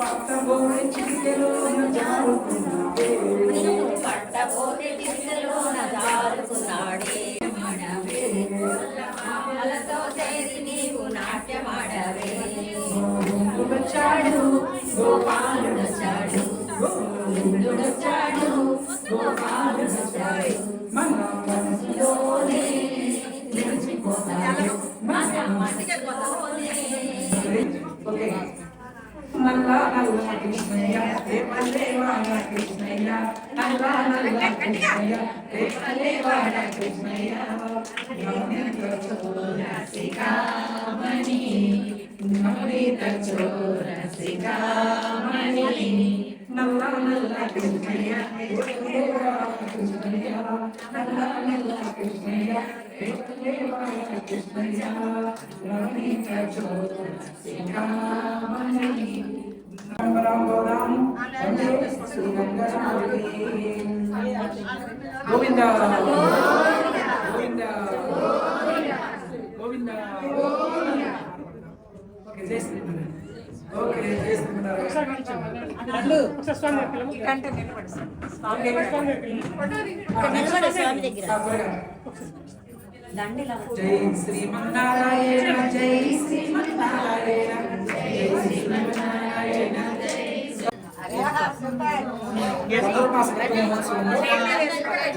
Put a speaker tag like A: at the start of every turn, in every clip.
A: పట్టబోయే చిటికెలోన జారుకున్నాడే
B: పట్టబోయే చిటికెలోన జారుకున్నాడే మామలతో చేరి నీవు నాట్యమాడవే
A: వచ్చాడు
B: గోపాలుడొచ్చాడు గోవిందుడొచ్చాడు గోపాలుడొచ్చాడు
A: మన మనసులోనే
B: నిలిచిపోతాడు మన మనసులోనే.
A: ఓకే నల్ల నల్ల కృష్ణయ్య రే పల్లె వాడ కృష్ణయ్య నల్ల నల్ల కృష్ణయ్య రే పల్లె వాడ కృష్ణయ్య నవనీత చోరసికామణి నవనీత చోరసికామణి నల్ల నల్ల కృష్ణయ్య రే పల్లె వాడ కృష్ణయ్య నల్ల నల్ల కృష్ణయ్య రే పల్లె వాడ కృష్ణయ్య నవనీత చోరసికామణి గోవింద గోవింద గోవింద ఓకే చేస్తున్నారు ఓకే చేస్తున్నారు జై శ్రీమన్నారాయణ జై శ్రీమన్నారాయణ జై శ్రీమన్నారాయణ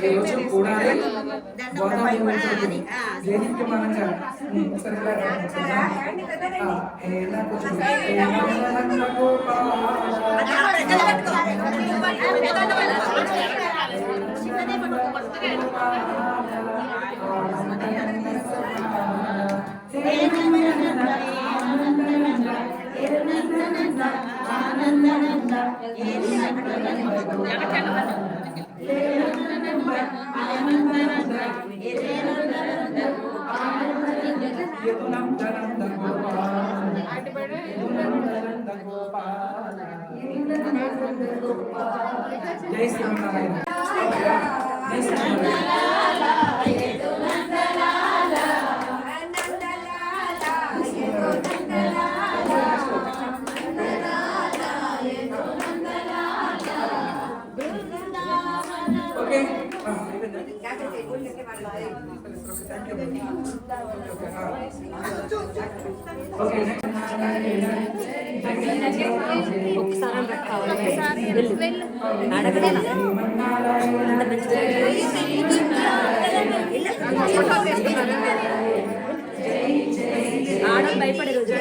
A: రోజు కూడా దేనికి మనంగా జై శ్రీమన్నారాయణ జై ఓకే
B: ఆడలు భయపడే రోజు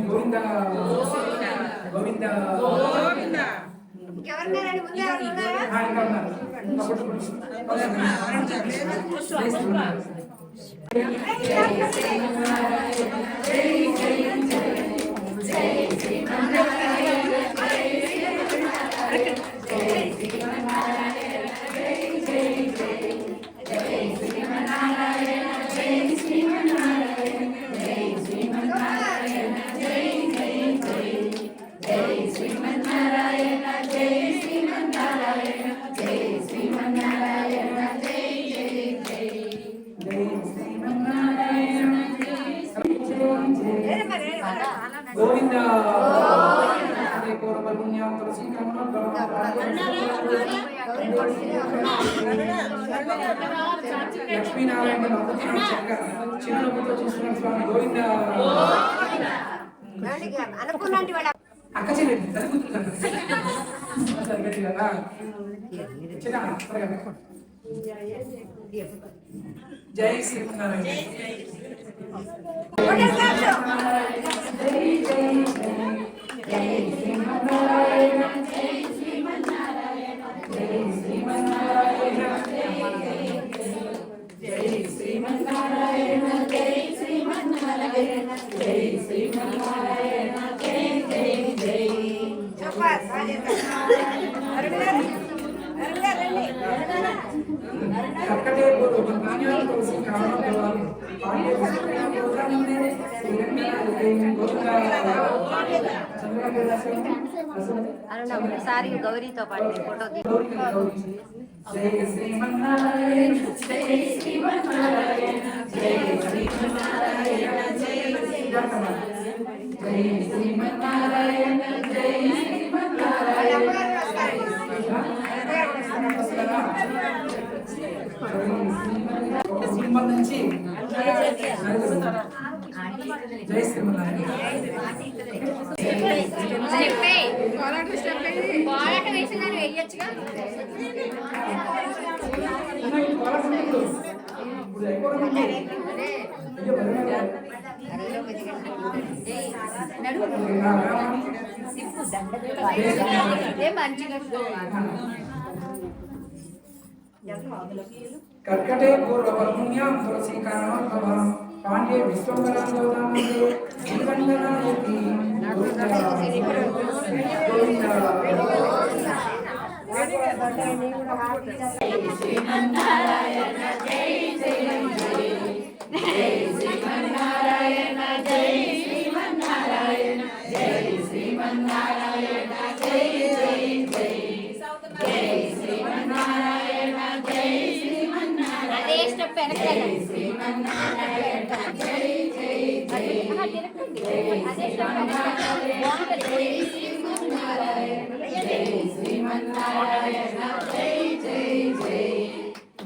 A: గోవింద గోవింద గోవింద లక్ష్మీనారాయణ చిరునవ్వుతో చూస్తున్న స్వామి గోవింద అక్క చెల్లెండి జై శ్రీమన్నారాయణ కర్కటే పుణ్యాం తులసి కారణం పాండ్య
B: అరుణ ఒకసారి గౌరీతో పాటు ఫోటో
A: జై శ్రీమన్నారాయణ జై శ్రీమన్నారాయణ జై శ్రీమన్నారాయణ జై శ్రీమన్నారాయణ జై శ్రీమన్నారాయణ సింహం నుంచి జై శ్రీమన్నారాయణ कर्कटे पूर्ववर्णुन्यां तुलसीकारणोद्भवं पाण्ड्ये विश्वम्भरां गोदामन्दे श्रीवन्दनायकी
B: శ్రీమన్నారాయణ జై జై జై జై శ్రీమన్నారాయణ జై శ్రీమన్నారాయణ జై శ్రీమన్నారాయణ జై జై జై జై శ్రీమన్నారాయణ జై శ్రీమన్నారాయణ అదే స్టెప్ వెనకాల శ్రీమన్నారాయణ జై జై జై అదే స్టెప్ జై శ్రీమన్నారాయణ జై శ్రీమన్నారాయణ జై జై జై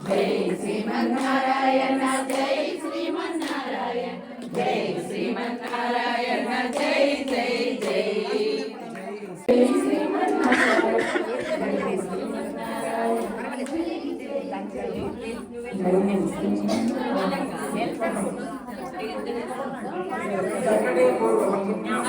B: జై శ్రీమన్నారాయణ జై శ్రీమన్నారాయణ జై శ్రీమన్నారాయణ జై జై జై జై
A: कर्कटे पूर्ववर्णुन्यां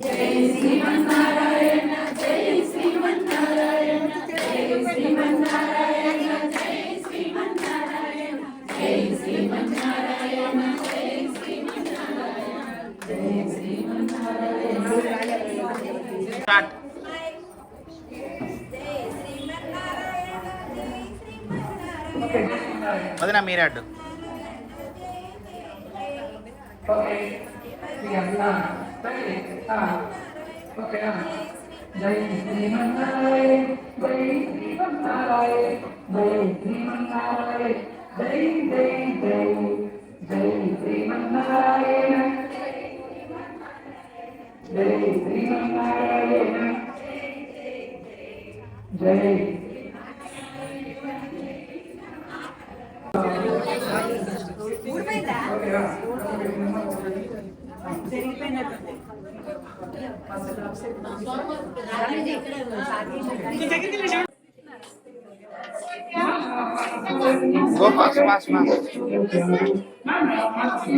B: జై శ్రీమన్నారాయణ జై శ్రీమన్నారాయణ జై శ్రీమన్నారాయణ జై శ్రీమన్నారాయణ జై శ్రీమన్నారాయణ జై శ్రీమన్నారాయణ జై శ్రీమన్నారాయణ
C: స్టార్ట్ వదినా మీరే అడ్డు
A: జై శ్రీమన్నారాయణ జై శ్రీమన్నారాయణ జై శ్రీమన్నారాయణ జై జై జై జై శ్రీమన్నారాయణ జై శ్రీమన్నారాయణ జై
C: గో ఫాస్ట్ ఫాస్ట్ ఫాస్ట్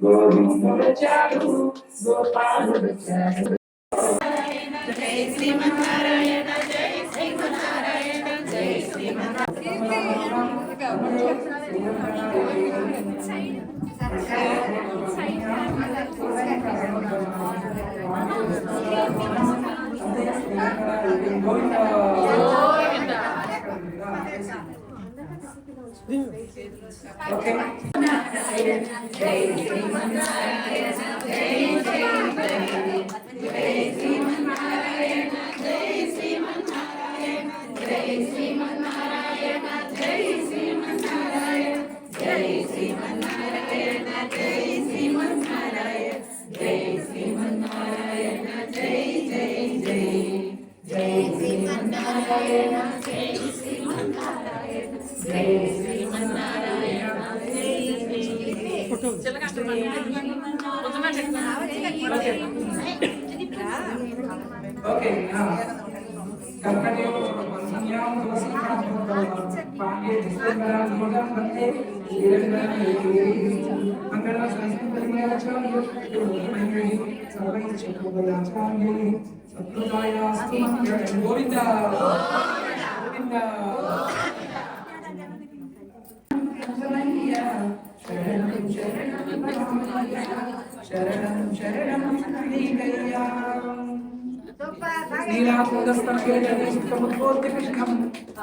A: గోవిందుడు చాలు గోపాలుడు చాలు
B: జై శ్రీమన్నారాయణ జై శ్రీమన్నారాయణ జై
A: Okay. గోవింద గోవింద శరణం శరణం శరణం శ్రీకయ్యా नीलाकुन्दस्तनगिरिजनेशमुद्बोध्यकृष्णं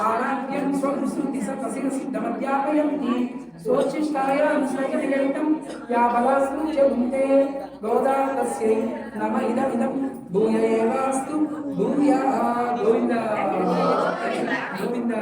A: आराध्यं स्वं श्रुतिसकसिद्धमध्यापयन्ति स्वोच्छिष्टायां स्वयनिगलितं या बलासूर्यमुन्ते गोदा तस्यै नम इदमिदं भूय एवास्तु भूया गोविन्द गोविन्द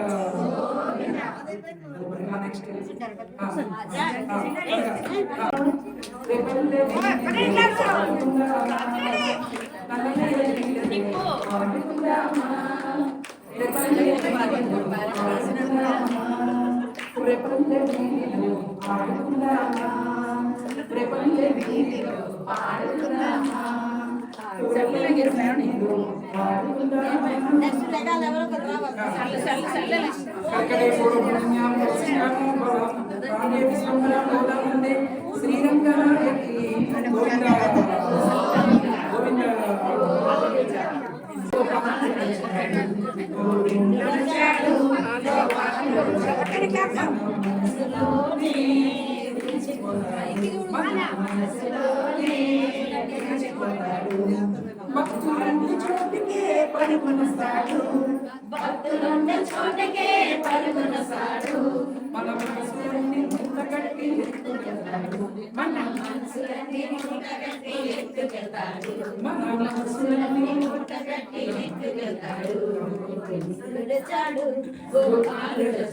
A: శ్రీరంగనాయకి గోవింద భక్తులందరి చోటికే పరుగునస్తాడు
B: భక్తులందరి చోటకే పరుగునస్తాడు
A: మన మనసులన్నీ ముట్టగట్టి ఎత్తుకెళ్తాడు
B: మన మనసులన్నీ ముట్టగట్టి ఎత్తుకెళ్తాడు
A: మన మనసులన్నీ
B: ముట్టగట్టి ఎత్తుకెళ్తాడు గోపాలుడు గోపాలుడు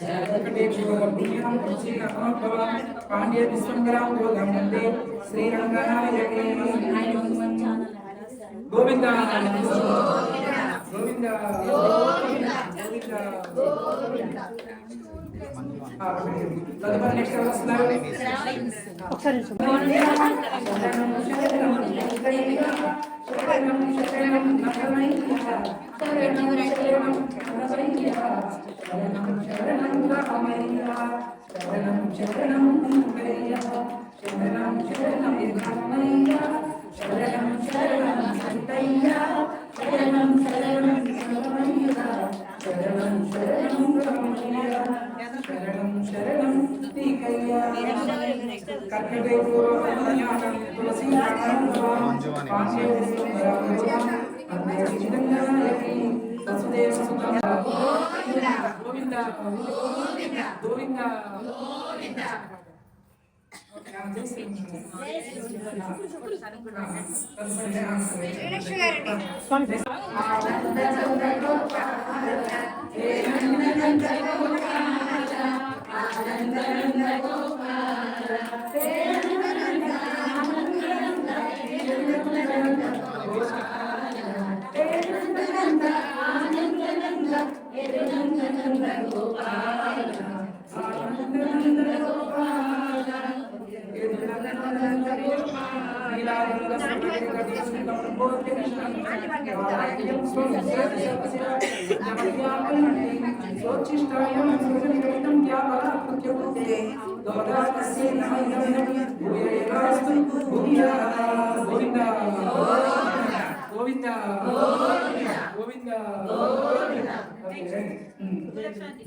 A: పాండ్య విశ్వంగరాం గోధమందే శ్రీరంగనాయకే గోవింద గోవింద తదుపరి నెక్స్ట్ వస్తున్నారు శరణం శరణం నమయ్య శరణం శరణం నమయ్య శరణం శరణం నమయ్య శరణం శరణం నమయ్య శరణం శరణం నమయ్య శరణం శరణం సంతయ్య శరణం శరణం నమయ్య శరణం శరణం నమయ్య శరణం శరణం శ్రీకయ్య కర్కటేశ్వర తులసి గోవింద గోవింద గోవింద గోవింద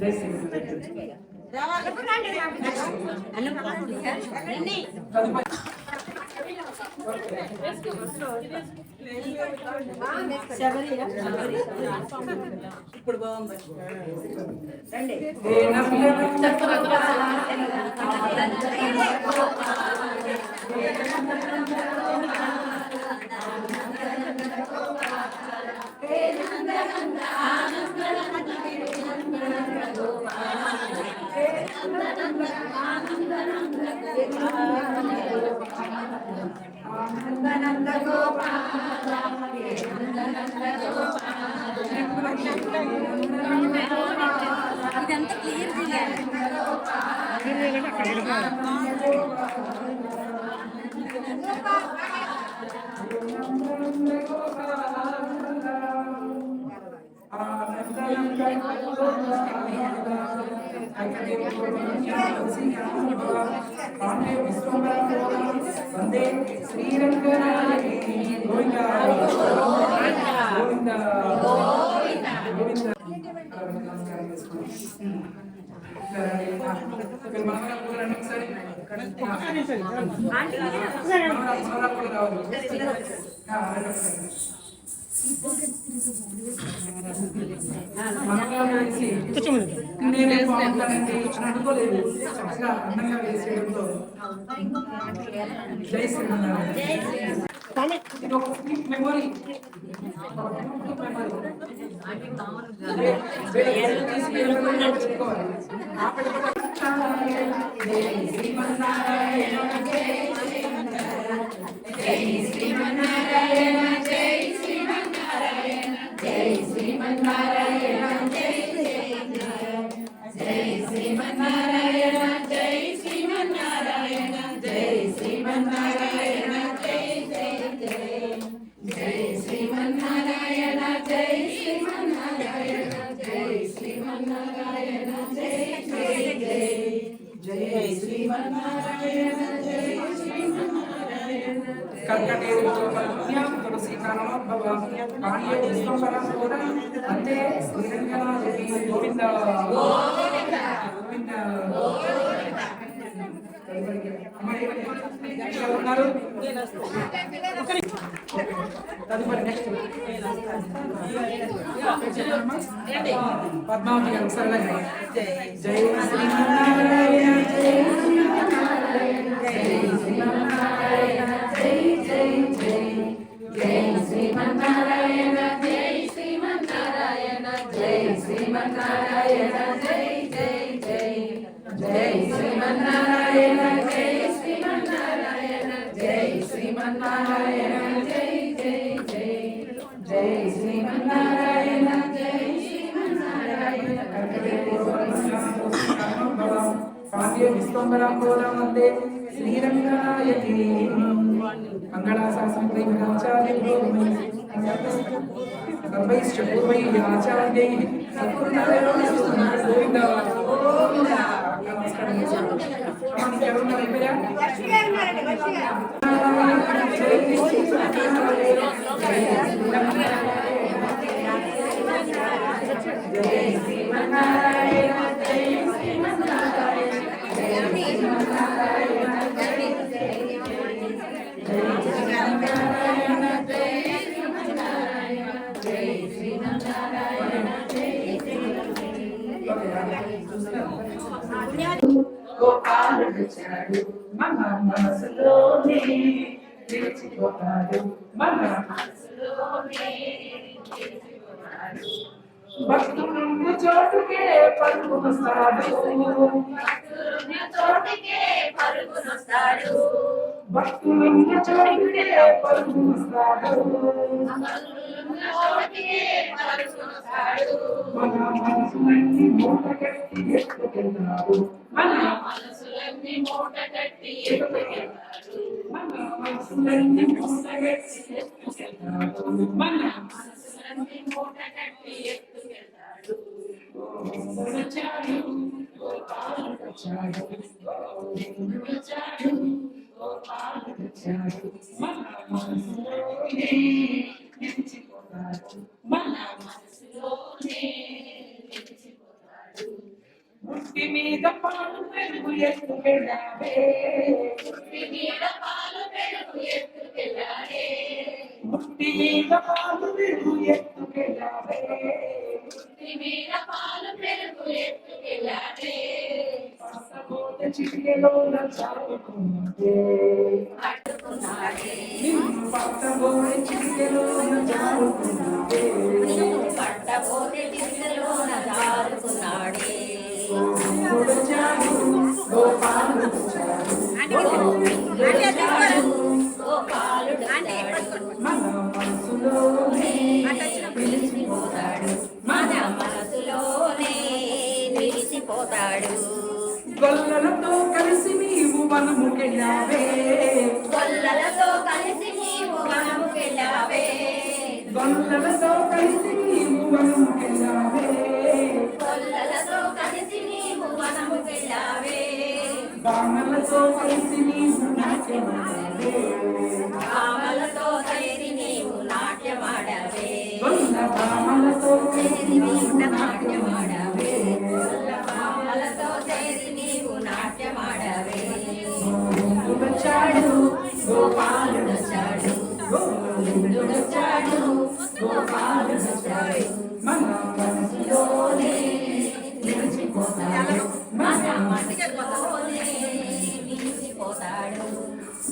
A: జై శ్రీ
B: ఇప్పుడు బాగుంది
D: ఇదంతా క్లియర్ చేయాలి.
A: పాండే విశ్వంబర వందే శ్రీరంగనాయకి గోవింద గోవింద గోవింద. నమస్కారం చేసుకోండి. నేనే బాగుంటానండి అనుకోలేదు. చక్కగా అందంగా వేసేయడంతో జై శ్రీమన్నారాయణ. ఇది ఒక మెమొరీ. పద్మావతి గారు సరళంగా జై శ్రీమన్నారాయణ జై శ్రీమన్నారాయణ జై శ్రీమన్నారాయణ జై జై జై జై శ్రీమన్నారాయణ జై శ్రీమన్నారాయణ జై శ్రీమన్నారాయణ జై జై జై జై శ్రీమన్నారాయణ జై శ్రీమన్నారాయణ జై శ్రీమన్నారాయణ జై జై జై జై శ్రీమన్నారాయణ జై శ్రీమన్నారాయణ విశ్వంబరాంబోధం వందే శ్రీరంగనాయకి మంగళాశాసనైశ్చ పూర్వైః ఆచార్యైః గోవింద గోపాలుడు చాడు మన మనసులోనే నిలిచిపోతాడు మన మనసులోనే భక్తులున్న చోటుకే పరుగునొస్తాడు భక్తులున్న చోటుకే పరుగునొస్తాడు మన మనసులన్నీ మూట కట్టి ఎత్తుకెళ్తాడు మన మనసులన్నీ మూట కట్టి ఎత్తుకెళ్తాడు మన మనసులన్నీ మూట కట్టి ఎత్తుకెళ్తాడు మన మనసులన్నీ మూట కట్టి ఎత్తుకెళ్తాడు వచ్చాడు గోపాలుడు వచ్చాడు గోవిందుడు వచ్చాడు గోపాలుడు వచ్చాడు మన మనసులోనే నిలిచిపోతాడు మన మనసులోనే నిలిచిపోతాడు ముట్టి మీద పాలు పెరుగు ఎత్తుకెళ్ళావే ముట్టి మీద పాలు పెరుగు ఎత్తుకెళ్ళావే ముట్టి మీద పాలు పెరుగు ఎత్తుకెళ్ళావే ముట్టి మీద పాలు పెరుగు ఎత్తుకెళ్ళావే పసబోత చిటికెలోన చాటుకున్నాడే నిన్ను పట్టబోత చిటికెలోన చాటుకున్నాడే పట్టబోతే చిటికెలోన చాటుకున్నాడే గోపాలుడు వచ్చాడు మన మనసులోనే నిలిచిపోతాడు మన మనసులోనే నిలిచిపోతాడు గొల్లలతో కలిసి నీవు వనముకెళ్ళావే గొల్లలతో కలిసి నీవు వనముకెళ్ళావే గొల్లలతో కలిసి నీవు వనముకెళ్ళావే గొల్లలతో కలిసి నీవు వనముకెళ్ళావే బాణలతో కలిసి నీవు నాట్యమాడావే
B: చేరి నీవు నాట్యమాడవే భామలతో చేరి నీవు నాట్యమాడవే
A: వచ్చాడు
B: గోపాలుడు వచ్చాడు గోవిందుడు వచ్చాడు గోపాలుడు వచ్చాడు
A: మన
B: మనసులోనే నిలిచిపోతాడు మన మనసులోనే నిలిచిపోతాడు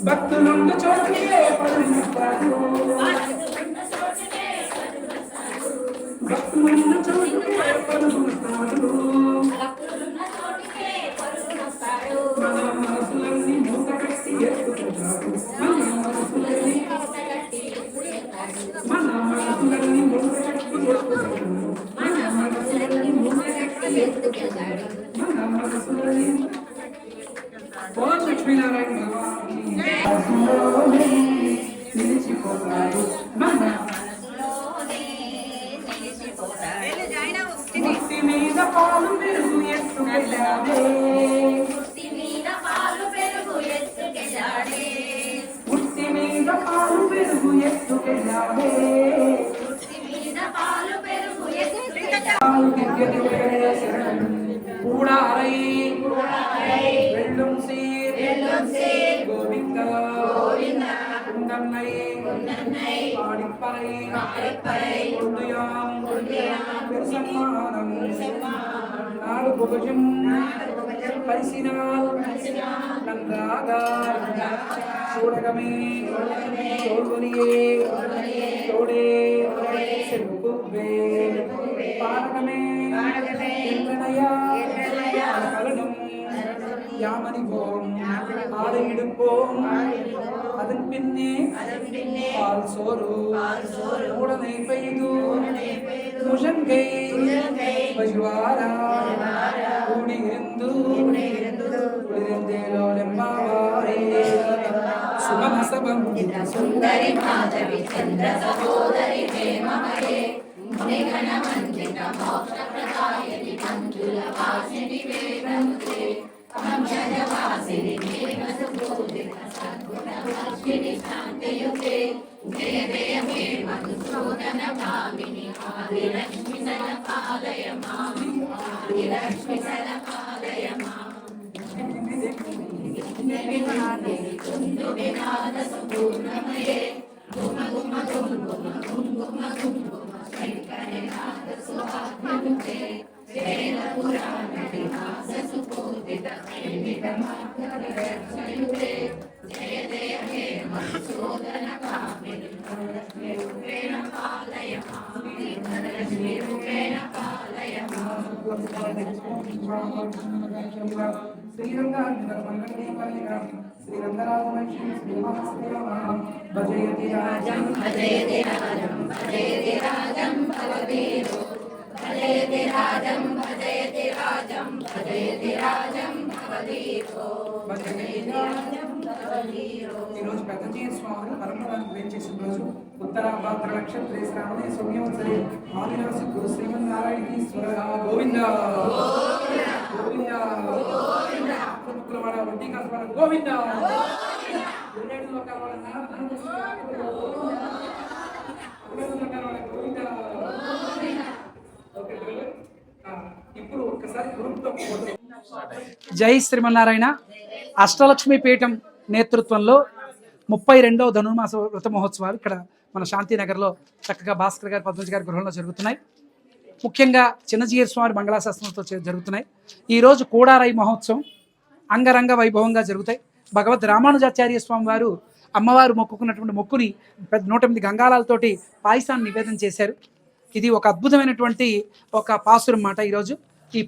A: భక్తులుండు చోటుకే పరుస్తాడు భక్తులుండు చోటుకే పరుస్తాడు
B: భక్తులున్న చోటికే పరుగునొస్తాడు
A: మన మనసులన్నీ మూట కట్టి ఎత్తుకుంటాడు మన మనసులన్నీ మన మనసులన్నీ మూట కట్టి ఎత్తుకుంటాడు మన మనసులన్నీ మూట కట్టి
B: ఎత్తుకెళ్తాడు
A: మన మనసులన్నీ ఓం లక్ష్మీనారాయణ మనసులోనే నిలిచిపోతాడు మన
B: మనసులోనే నిలిచిపోతాడు
A: ముక్తి మీద పాలు పెరుగు ఎత్తుకెళ్ళాడే
B: ముక్తి మీద పాలు పెరుగు ఎత్తుకెళ్ళాడే
A: ముక్తి మీద పాలు పెరుగు ఎత్తుకెళ్ళాడే
B: ముక్తి మీద పాలు పెరుగు ఎత్తుకెళ్ళాడే
A: పాలు దిగ్గదిగడే శరణం కూడారై வெள்ளும் சீர் கோவிந்த குந்தன்னை பாடிப்பறை கொண்டுயாம் பெருசம்மானம் நாடு புகழும் பரிசினால் நன்றாக சூடகமே தோல்வலியே தோடே செல்புவே பாடகமே என்றனையா கலனும் யாமணி போம் ஆடை இடுப்போம் அதன் பின்னே பால் சோறு உடனே பெய்து முஷங்கை பஜுவாரா கூடியிருந்து குளிர்ந்தேலோலெம்பாவாரே சுமமசபம்
B: సుందరి మాధవి చంద్ర సహోదరి ప్రేమమయే మునిగణ మంజిత మోక్ష ప్రదాయని మంజుల వాసిని వేదముతే పంచజ వాసిని దేవసుభూతిత సద్గుణ వర్షిణి శాంతియుతే జయ జయ హే మధుసూదన భామిని ఆదిలక్ష్మి సనపాలయ మామి ఆదిలక్ష్మి సనపాలయ మామి కుందు వినాద సుపూర్ణమయే గుమ గుమ గుమ గుమ గుమ గుమ గుమ శంకరనాథ సుహాగ్రముతే వేద పురాణ విహాస సుపూజిత ప్రేమిక మార్గదర్శయుతే జయ జయ హే మధుసూదన కామిని వరలక్ష్మి రూపేణ పాలయ మామి వరలక్ష్మి రూపేణ పాలయ మామి
A: భజయతి రాజం
B: భజయతి రాజం భజయతి రాజం భవవీరో భజయతి రాజం భజయతి రాజం భజయతి రాజం భవవీరో భజయతి రాజం భవవీరో.
A: ఈరోజు పెద్దజీయ స్వామి పరమపదాన్ని వేచేసిన రోజు ఉత్తరాభాద్ర నక్షత్రే శ్రావణే సౌమ్యవత్సరే ఆదివాసి గురు శ్రీమన్నారాయణీశ్వర గోవింద గోవింద పుత్రవాడ వడ్డీ కాసవాడ గోవింద ఎన్నేడు లోకాల వాడ గోవింద. ఇప్పుడు ఒక్కసారి గ్రూప్తో జై శ్రీమన్నారాయణ. అష్టలక్ష్మి పీఠం నేతృత్వంలో 32వ ధనుర్మాస వ్రత మహోత్సవాలు ఇక్కడ మన శాంతినగర్లో చక్కగా భాస్కర్ గారి పద్మజ గారి గృహంలో జరుగుతున్నాయి. ముఖ్యంగా చిన్నజీయర్ స్వామి మంగళాశాస్త్రంతో జరుగుతున్నాయి. ఈరోజు కూడారై మహోత్సవం అంగరంగ వైభవంగా జరుగుతాయి. భగవద్ రామానుజాచార్య స్వామి వారు అమ్మవారు మొక్కుకున్నటువంటి మొక్కుని 108 గంగాలాలతోటి పాయసాన్ని నివేదన చేశారు. ఇది ఒక అద్భుతమైనటువంటి ఒక పాసురం మాట. ఈరోజు ఈ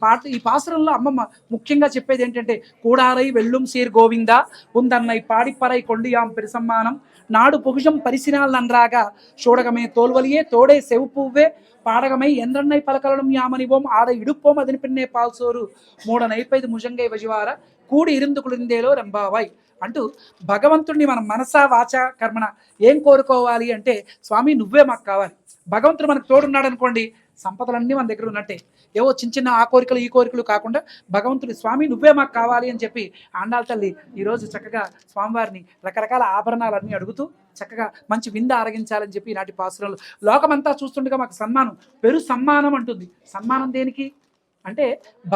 A: పాసురంలో అమ్మమ్మ ముఖ్యంగా చెప్పేది ఏంటంటే కూడారై వెల్లుం సీర్ గోవింద ఉందన్నై పాడిపరై కొండియాం పెరుసమ్మానం నాడు పొగుషం పరిసినాల్ నన్రాగా చూడగమే తోల్వలియే తోడే సెవు పువ్వే పాడగమై ఎంద్రన్నై పలకలడం యామనివోం ఆడ ఇడుపోం అదిని పిన్నే పాల్సోరు మూడ నైపైదు ముజంగై వజివార కూడి ఇరిందు కులిందేలో రంబావాయ్ అంటూ భగవంతుడిని మనం మనసా వాచ కర్మణ ఏం కోరుకోవాలి అంటే స్వామి నువ్వే మాకు కావాలి. భగవంతుడు మనకు తోడున్నాడు అనుకోండి, సంపదలన్నీ మన దగ్గర ఉన్నట్టే. ఏవో చిన్న చిన్న ఆ కోరికలు ఈ కోరికలు కాకుండా భగవంతుడి స్వామి నువ్వే మాకు కావాలి అని చెప్పి ఆండాళ్ళ తల్లి ఈరోజు చక్కగా స్వామివారిని రకరకాల ఆభరణాలన్నీ అడుగుతూ చక్కగా మంచి విందు ఆరగించాలని చెప్పి ఈనాటి పాసురాలు లోకమంతా చూస్తుండగా మాకు సన్మానం పెరు సమ్మానం అంటుంది. సన్మానం దేనికి అంటే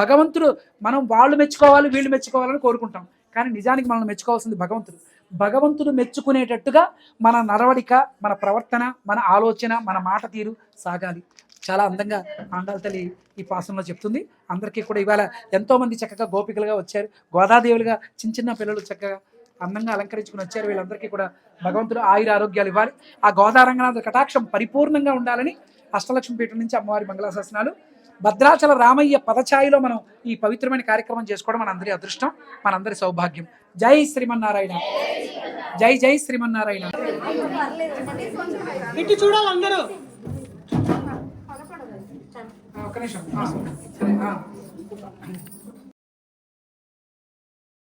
A: భగవంతుడు మనం వాళ్ళు మెచ్చుకోవాలి వీళ్ళు మెచ్చుకోవాలని కోరుకుంటాం, కానీ నిజానికి మనం మెచ్చుకోవాల్సింది భగవంతుడు. భగవంతుడు మెచ్చుకునేటట్టుగా మన నడవడిక, మన ప్రవర్తన, మన ఆలోచన, మన మాట తీరు సాగాలి. చాలా అందంగా ఆండాళ్ళ తల్లి ఈ పాసంలో చెప్తుంది. అందరికీ కూడా ఇవాళ ఎంతోమంది చక్కగా గోపికలుగా వచ్చారు, గోదాదేవులుగా చిన్న చిన్న పిల్లలు చక్కగా అందంగా అలంకరించుకుని వచ్చారు. వీళ్ళందరికీ కూడా భగవంతుడు ఆయుర ఆరోగ్యాలు ఇవ్వాలి. ఆ గోదారంగనాథ కటాక్షం పరిపూర్ణంగా ఉండాలని అష్టలక్ష్మి పీఠం నుంచి అమ్మవారి మంగళాశాసనాలు. భద్రాచల రామయ్య పదఛాయిలో మనం ఈ పవిత్రమైన కార్యక్రమం చేసుకోవడం మనందరి అదృష్టం, మనందరి సౌభాగ్యం. జై శ్రీమన్నారాయణ, జై జై శ్రీమన్నారాయణ.
B: ఇటు చూడాలి అందరూ.
A: ఒక్క నిమిషం. సరే